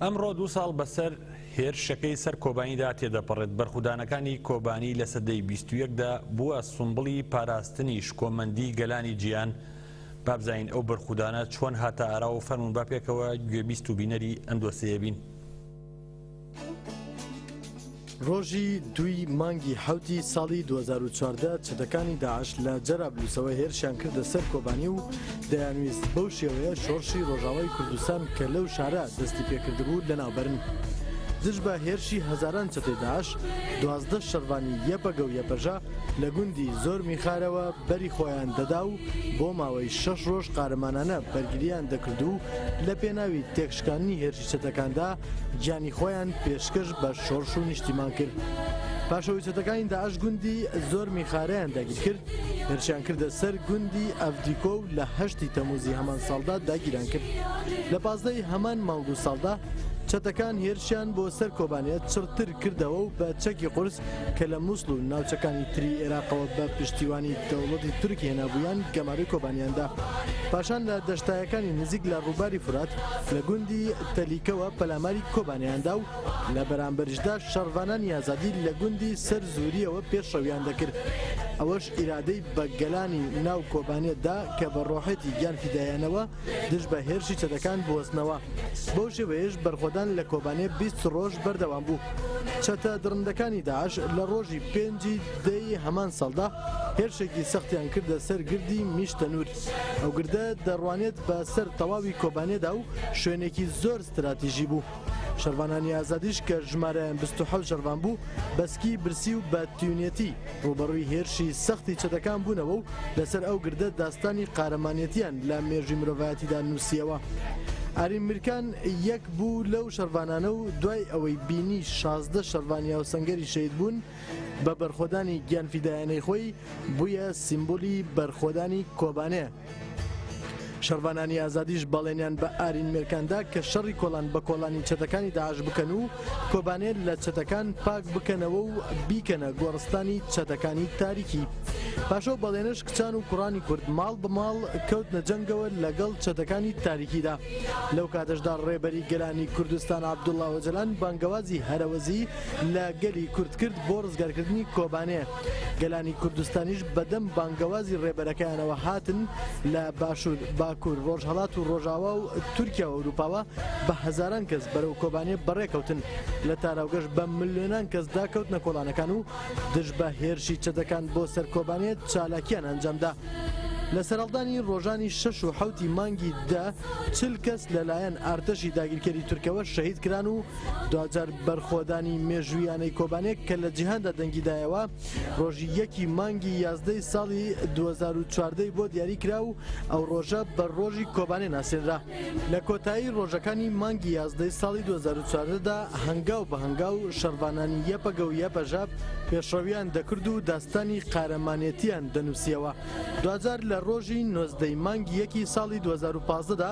ئەمڕۆ 2 ساڵ بەسەر هێرشەکەی سەر کۆبانیدا تێدەپەڕێت. بەرخودانەکانی کۆبانی لە سەدەی 21دا بووە سومبڵی پاراستنی شکۆمەندی گەلانی جیان. بابزین ئەو بەرخودانە چۆن هاتە ئارا و فەرمون با پێکەوە گوێبیست و بینەری ئەم دۆسەیە بین. ڕۆژی 2 مانگی حوتی ساڵی 2014 چەتەکانی داعش لە جەرابلووسەوە هێرشیان کردە سەر کۆبانی و دەیانویست بەو شێوەیە شۆڕشی ڕۆژاوای کوردستان کە لەو شارە دەستی پێکردبوو لەناوبەرن. دژ بە هێرشی هەزاران چەتەی داعش 12 شەڕوانی یەپەگە و یەپەژە لە گوندی زۆر میخارەوە بەری خۆیان دەدا و بۆ ماوەی 6 ڕۆژ قارەمانانە بەرگریان دەکرد و لە پێناوی تێکشکانی هێرشی چەتەکاندا گیانی خۆیان پێشکەش بە شۆڕش و نیشتیمان کرد. پاشەوەی چەتەکانی داعش گوندی زۆر میخارەیان داگیر کرد، هێرشیان کردە سەر گوندی ئەفدیکۆ و لە 8 تەموزی هەمان ساڵدا داگیران کرد. لە 15 هەمان مانگ و ساڵدا چەتەکان هێرشیان بۆ سەر کۆبانێت چڕتر کردەوە و بە چەکی قورس کە لە مووسڵ و ناوچەکانی تری عێراقەوە بە پشتیوانی دەوڵەتی تورکی هێنابوویان گەماروی کۆبانیاندا. پاشان لە دەشتایەکانی نزیک لە ڕووباری فورات لە گوندی تەلیکەوە پەلاماری کۆبانیاندا و لە بەرامبەرشدا شەڕڤانانی ئازادی لە گوندی سەر زووریەوە پێشڕەویان دەکرد. ئەوەش ئیرادەی بە گەلانی ناو کۆبانێتدا کە بە ڕۆحەتی گیان فیدایانەوە دژ بە هێرشی چەتەکان بوەستنەوە. بەو شێوەیەش بەرخۆدان لە کۆبانێ 20 ڕۆژ بەردەوام بوو. چەتە درندەکانی داعش لە ڕۆژی 5 دەی هەمان ساڵدا هێرشێکی سەختیان کردە سەر گردی میشتەنور. ئەو گردە دەڕوانێت بە سەر تەواوی کۆبانێدا و شوێنێکی زۆر استراتیژی بوو. شەڕوانانی ئازادیش کە ژمارەیان 27 شەڕوان بوو بەسکی برسی و بەتیونەتی ڕوبەڕووی هێرشی سەختی چەتەکان بوونەوە و لەسەر ئەو گردە داستانی قارەمانەتیان لە مێژوی مرۆڤایەتیدا نووسیەوە. ئارین میرکان یەک بوو لەو شەڕوانانە و دوای ئەوەی بینی 16 شەڕوانی هاوسەنگەری شەید بوون بە بەرخۆدانی گیانفیدایانەی خۆی بوویە سیمبۆلی بەرخۆدانی کۆبانێ. شەڕوانانی ئازادیش بەڵێنیان بە ئارین میرکاندا کە شەڕی کۆڵان بە کۆڵانی چەتەکانی داعش بکەن و کۆبانێت لە چەتەکان پاک بکەنەوە و بیکەنە گۆڕستانی چەتەکانی تاریکی. پاشەو بەڵێنش کچان و کوڕانی کورد ماڵ بە ماڵ کەوتنە جەنگەوە لەگەڵ چەتەکانی تاریکیدا. لەو کاتەشدا ڕێبەری گەلانی کوردستان عەبدوڵڵا ئۆجەلان بانگەوازی هەرەوەزی لە گەلی کورد کرد بۆ ڕزگارکردنی کۆبانێ. گەلانی کوردستانیش بەدەم بانگەوازی ڕێبەرەکەیانەوە هاتن لە باکوور ڕۆژهەڵات و ڕۆژاوا و تورکیا و ئەوروپاوە بە هەزاران کەس بەرەو کۆبانێ بەڕێکەوتن. لە تاراوگەش بە ملیۆنان کەسدا کەوتنە کۆڵانەکان و دژ بە هێرشی چەتەکان بۆ سەر کۆبانێت چالاکیان ئەنجامدا. لە سەرهەڵدانی ڕۆژانی 6 و 7 مانگی دا 40 کەس لەلایەن ئارتەشی داگیرکەری تورکەوە شەهید کران و دوجار بەرخۆدانی مێژوویانەی کۆبانێک کە لە جیهاندا دەنگیدایەوە ڕۆژی 1 مانگی 11 ساڵی 2014 بۆ دیاری کرا و ئەو ڕۆژە بە ڕۆژی کۆبانێ ناسێنرا. لە کۆتایی ڕۆژەکانی مانگی 11 ساڵی 2014دا هەنگاو بە هەنگاو شەڕوانانی یەپەگە و یەپەژە پێشڕەویان دەکرد و داستانی قارەمانێتیان دەنووسیەوە. دوجار لە ڕۆژی 19 مانگی 1 ساڵی 2015دا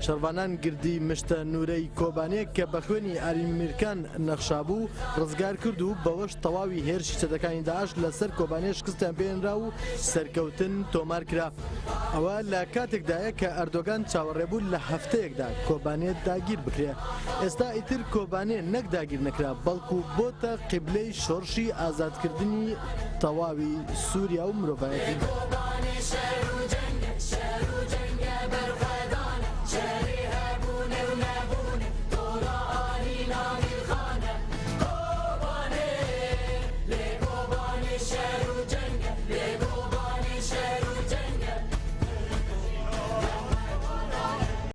شەڕوانان گردی مشتە نورەی کۆبانێک کە بە خوێنی ئارین میرکان نەخشابوو ڕزگار کرد و بەوەش تەواوی هێرشی چەتەکانی داعش لەسەر کۆبانێ شکستیان پێهێنرا و سەرکەوتن تۆمار کرا. ئەوە لە کاتێکدایە کە ئەردۆگان چاوەڕێبوو لە هەفتەیەکدا کۆبانێت داگیر بکرێ. ئێستا ئیتر کۆبانێ نەک داگیر نەکرا بەڵکو بۆتە قیبلەی شۆڕشی ئازادکردنی تەواوی سووریا و مرۆڤایەتی. شهر وجنة برخدان شهرها بونه ونبو